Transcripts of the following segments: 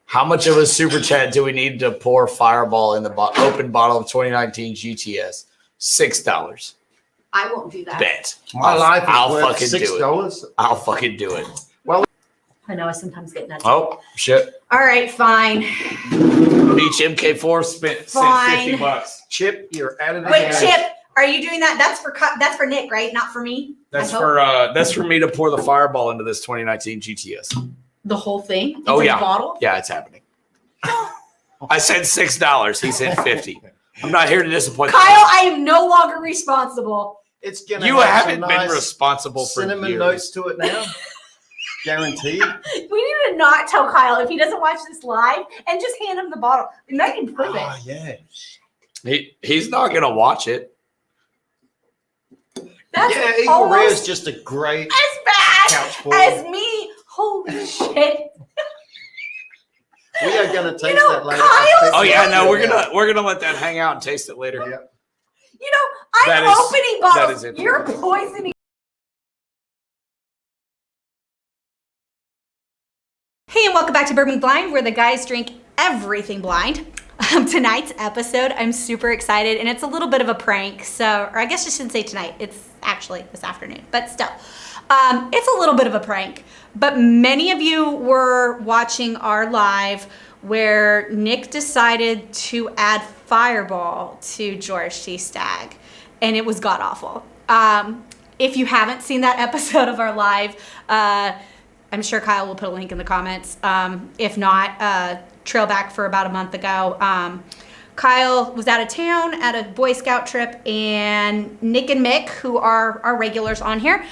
How much of a super chat do we need to pour Fireball in the open bottle of 2019 GTS? $6. I won't do that. Bet. My life is I'll worth fucking do $6. it. I'll fucking do it. I know I sometimes get nuts. Oh, shit. All right, fine. Each MK4 spent $50. Chip, you're at it Wait, again. Chip, are you doing that? That's for Nick, right? Not for me. That's for me to pour the Fireball into this 2019 GTS. The whole thing. Into Oh, yeah. The bottle. Yeah, it's happening. I said $6. He said $50. I'm not here to disappoint Kyle, I am no longer responsible. It's gonna you. have Haven't some been nice responsible for cinnamon years. notes to it now. Guaranteed. We need to not tell Kyle if he doesn't watch this live and just hand him the bottle. It might improve it. Oh, yeah. He's not gonna watch it. That's Yeah, Eagle Rare is just a great as bad couch for as me. Holy shit. We are gonna taste know, that later. Kyle's Oh yeah, no, we're gonna let that hang out and taste it later. Yeah. You know, I'm That is- opening that bottles. is it. You're poisoning. Hey, and welcome back to Bourbon Blind, where the guys drink everything blind. Tonight's episode, I'm super excited, and it's a little bit of a prank. So, or I guess I shouldn't say tonight. It's actually this afternoon, but still, it's a little bit of a prank. But many of you were watching our live where Nick decided to add Fireball to George T Stagg, and it was god awful. If you haven't seen that episode of our live, I'm sure Kyle will put a link in the comments. If not, trail back for about a month ago. Kyle was out of town at a Boy Scout trip, and Nick and Mick, who are our regulars on here,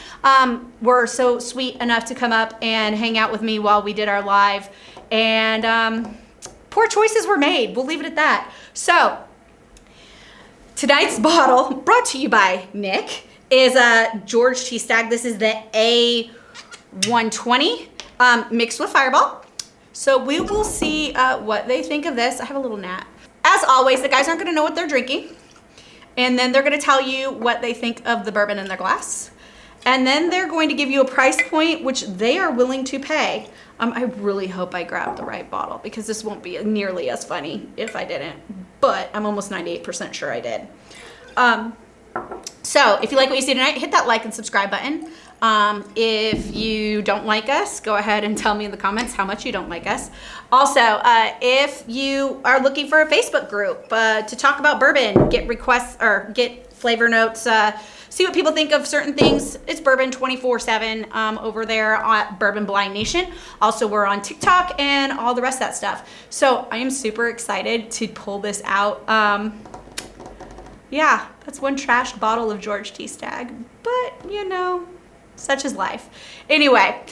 were so sweet enough to come up and hang out with me while we did our live. And poor choices were made. We'll leave it at that. So tonight's bottle, brought to you by Nick, is George T Stagg. This is the A120 mixed with Fireball. So we will see what they think of this. I have a little gnat. As always, the guys aren't going to know what they're drinking. And then they're going to tell you what they think of the bourbon in their glass. And then they're going to give you a price point, which they are willing to pay. I really hope I grabbed the right bottle, because this won't be nearly as funny if I didn't. But I'm almost 98% sure I did. So if you like what you see tonight, hit that like and subscribe button. If you don't like us, go ahead and tell me in the comments how much you don't like us. Also, if you are looking for a Facebook group to talk about bourbon, get requests or get flavor notes, see what people think of certain things, it's Bourbon 24/7 over there at Bourbon Blind Nation. Also, we're on TikTok and all the rest of that stuff. So I am super excited to pull this out. Yeah, that's one trashed bottle of George T Stagg, but you know, such is life. Anyway,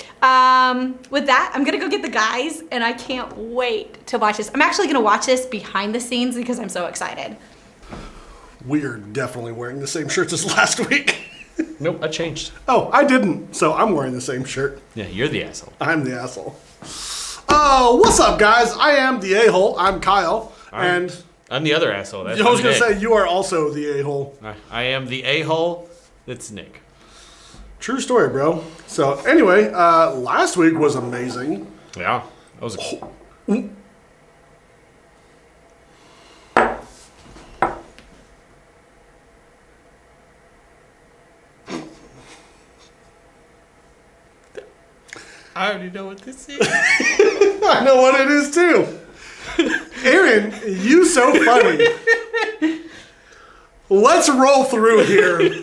with that, I'm gonna go get the guys, and I can't wait to watch this. I'm actually gonna watch this behind the scenes because I'm so excited. We are definitely wearing the same shirts as last week. Nope, I changed. Oh, I didn't, so I'm wearing the same shirt. Yeah, you're the asshole. I'm the asshole. Oh, what's up, guys? I am the a-hole. I'm Kyle, and I'm the other asshole. That's I was going to Nick. say you are also the a-hole. I am the a-hole. That's Nick. True story, bro. So anyway, last week was amazing. Yeah, that was. I already know what this is. I know what it is too. Aaron, you so funny. Let's roll through here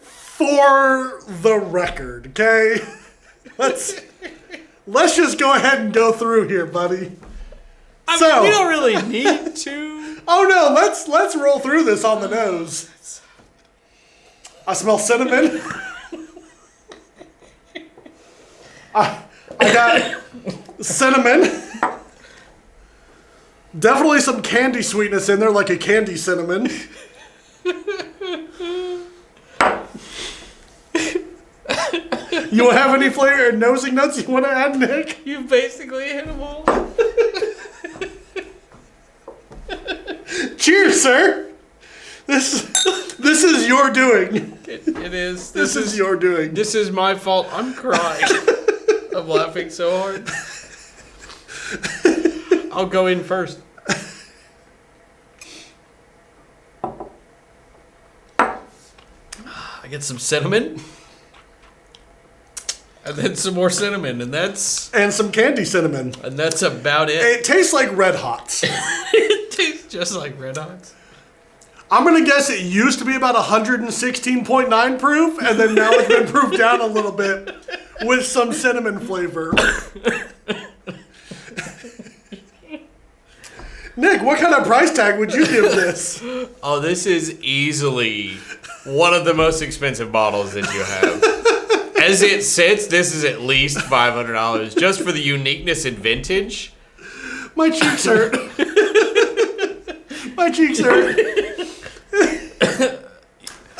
for the record, okay? Let's just go ahead and go through here, buddy. I mean, we don't really need to. Oh no, let's roll through this on the nose. I smell cinnamon. I got cinnamon. Definitely some candy sweetness in there, like a candy cinnamon. You have any flavor and nosing nuts you want to add, Nick? You basically hit them all. Cheers, sir. This is your doing. It is. This is your doing. This is my fault. I'm crying. I'm laughing so hard. I'll go in first. I get some cinnamon. And then some more cinnamon, and that's some candy cinnamon. about it. It tastes like Red Hots. It tastes just like Red Hots. I'm going to guess it used to be about 116.9 proof, and then now it's been proofed down a little bit with some cinnamon flavor. Nick, what kind of price tag would you give this? Oh, this is easily one of the most expensive bottles that you have. As it sits, this is at least $500 just for the uniqueness and vintage. My cheeks hurt. My cheeks hurt.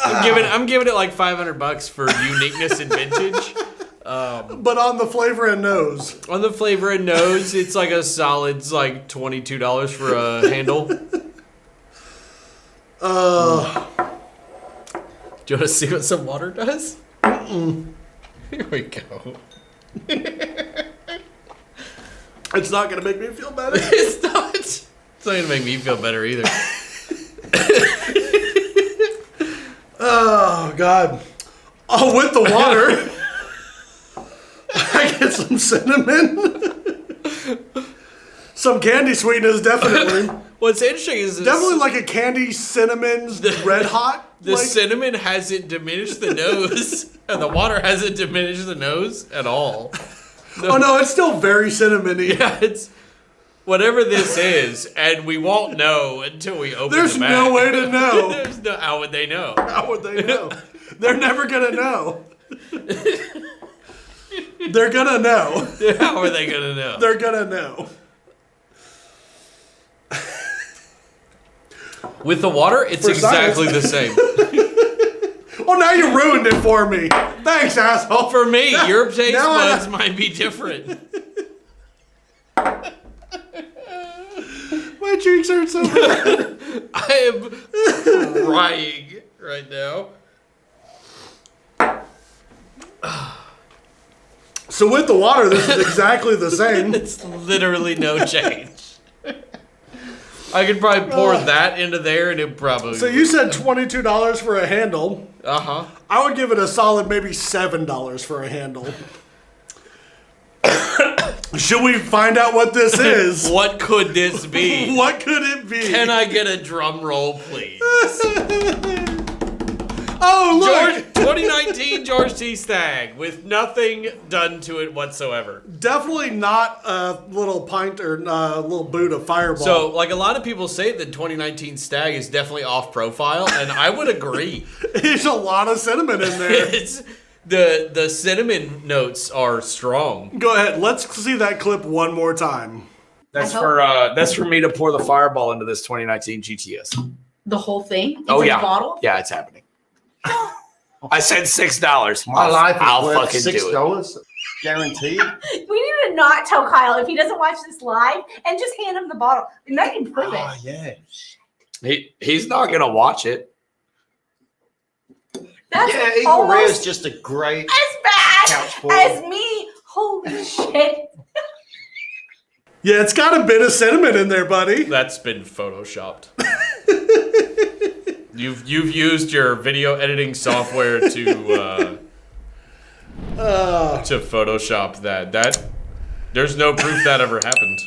I'm giving it like $500 for uniqueness and vintage. But on the flavor and nose. On the flavor and nose, it's like a solid like $22 for a handle. Do you want to see what some water does? Here we go. It's not going to make me feel better. It's not going to make me feel better either. Oh, God. Oh, with the water, I get some cinnamon. Some candy sweetness, definitely. What's interesting is this, Definitely like a candy cinnamon Red Hot. the like, cinnamon hasn't diminished the nose, and the water hasn't diminished the nose at all. Oh, no, it's still very cinnamony. Yeah, it's whatever this is, and we won't know until we open There's the bag. no way to know. There's no. How would they know? How would they know? They're never going to know. They're going to know. How are they gonna know? They're going to know. With the water, it's For exactly science. the same. Oh, now you ruined it for me. Thanks, asshole. For me, your taste Now I- buds might be different. My cheeks hurt so bad. I am crying right now. So with the water, this is exactly the same. It's literally no change. I could probably pour that into there, and it probably. So you said $22 for a handle. Uh-huh. I would give it a solid maybe $7 for a handle. Should we find out what this is? What could this be? What could it be? Can I get a drum roll, please? Oh, look! 2019 George T Stagg with nothing done to it whatsoever. Definitely not a little pint or a little boot of Fireball. So, like a lot of people say that 2019 Stagg is definitely off profile, and I would agree. There's a lot of cinnamon in there. It's the cinnamon notes are strong. Go ahead. Let's see that clip one more time. That's I for me to pour the Fireball into this 2019 GTS. The whole thing? It's Oh in a yeah, bottle? yeah, it's happening. I said $6. My life is I'll worth fucking do it. $6, guaranteed. We need to not tell Kyle if he doesn't watch this live and just hand him the bottle. And I can prove Oh, it. yeah. He's not gonna watch it. That's Yeah, Eagle Rare is almost just a great as bad couch for as me. Holy shit. Yeah, it's got a bit of cinnamon in there, buddy. That's been photoshopped. You've used your video editing software to Photoshop that. There's no proof that ever happened.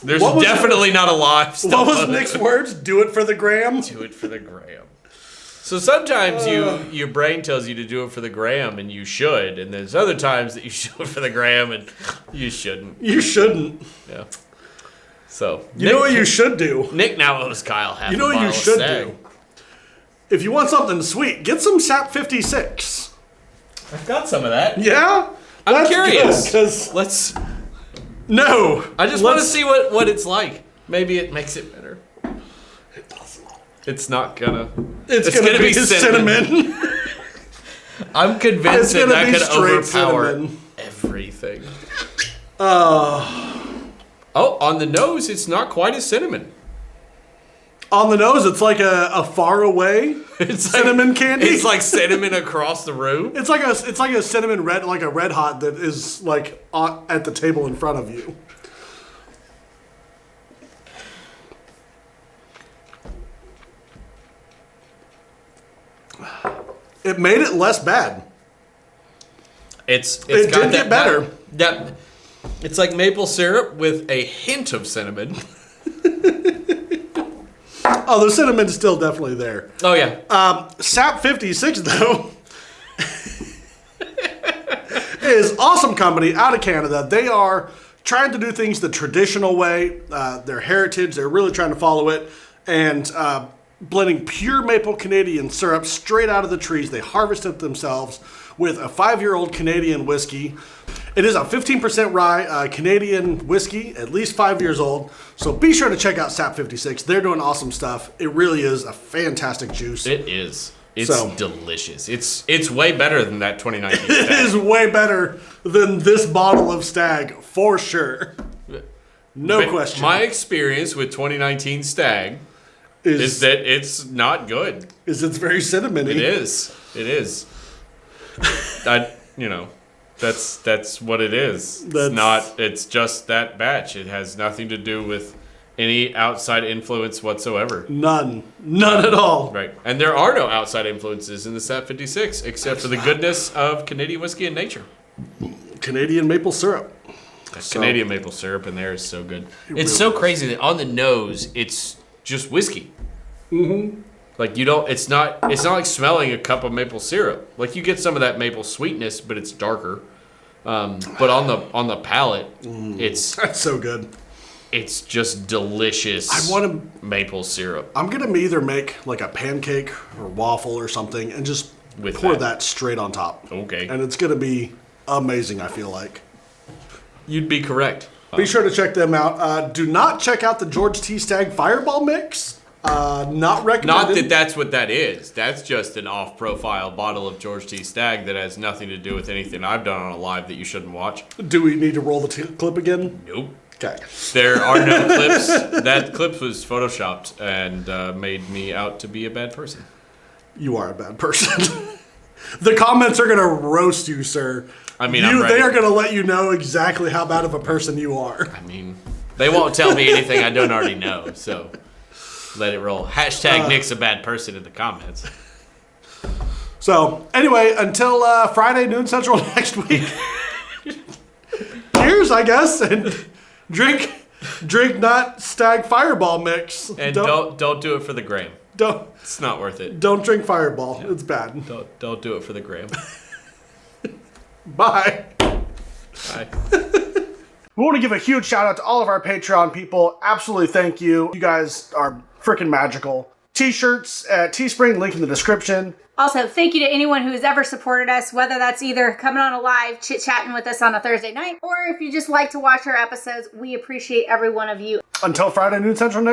There's What was- definitely not a live What stuff. was Nick's words? Do it for the gram? Do it for the gram. So sometimes your brain tells you to do it for the gram, and you should, and there's other times that you should do it for the gram, and you shouldn't. You shouldn't. Yeah. So You know what you should do? Nick now owes Kyle half. You know a what you bottle of should Stagg. do? If you want something sweet, get some Sap 56. I've got some of that. Yeah? I'm That's curious. good, 'cause- Let's. no. I just want to Let's- see what it's like. Maybe it makes it better. It doesn't. It's not gonna. It's gonna be cinnamon. I'm convinced It's gonna that be could straight overpower cinnamon. everything. Oh, on the nose, it's not quite as cinnamon. On the nose, it's like a far away cinnamon candy. It's like cinnamon across the room. It's like a cinnamon red, like a Red Hot that is like at the table in front of you. It made it less bad. It did got get better. It's like maple syrup with a hint of cinnamon. Oh, the cinnamon's still definitely there. Oh yeah. Sap 56 though is awesome company out of Canada. They are trying to do things the traditional way, their heritage. They're really trying to follow it, and blending pure maple Canadian syrup straight out of the trees. They harvest it themselves with a 5-year-old Canadian whiskey. It is a 15% rye Canadian whiskey, at least 5 years old. So be sure to check out Sap 56. They're doing awesome stuff. It really is a fantastic juice. It is. It's delicious. It's way better than that 2019 Stagg. It is way better than this bottle of Stagg, for sure. No question. My experience with 2019 Stagg is that it's not good. It's very cinnamony. It is. It is. That's what it is. It's just that batch. It has nothing to do with any outside influence whatsoever. None at all. Right. And there are no outside influences in the Sap 56 except for the goodness of Canadian whiskey and nature. Canadian maple syrup. Canadian maple syrup in there is so good. It's so crazy that on the nose it's just whiskey. Mm-hmm. Like it's not like smelling a cup of maple syrup. Like you get some of that maple sweetness, but it's darker. But on the palate, That's so good. It's just delicious. Maple syrup. I'm gonna either make like a pancake or waffle or something and just pour that straight on top. Okay. And it's gonna be amazing, I feel like. You'd be correct. Be sure to check them out. Do not check out the George T Stagg Fireball Mix. Not recommended. Not that that's what that is. That's just an off-profile bottle of George T Stagg that has nothing to do with anything I've done on a live that you shouldn't watch. Do we need to roll the clip again? Nope. Okay. There are no clips. That clip was photoshopped and made me out to be a bad person. You are a bad person. The comments are going to roast you, sir. I mean, they are going to let you know exactly how bad of a person you are. I mean, they won't tell me anything I don't already know, so let it roll. Hashtag Nick's a bad person in the comments. So, anyway, until Friday, noon central next week. Cheers, I guess, and drink not Stagg Fireball Mix. And don't do it for the gram. It's not worth it. Don't drink Fireball. Yeah. It's bad. Don't do it for the gram. Bye. Bye. We want to give a huge shout out to all of our Patreon people. Absolutely thank you. You guys are freaking magical. T-shirts at Teespring, link in the description. Also, thank you to anyone who has ever supported us, whether that's either coming on a live, chit-chatting with us on a Thursday night, or if you just like to watch our episodes, we appreciate every one of you. Until Friday, noon central next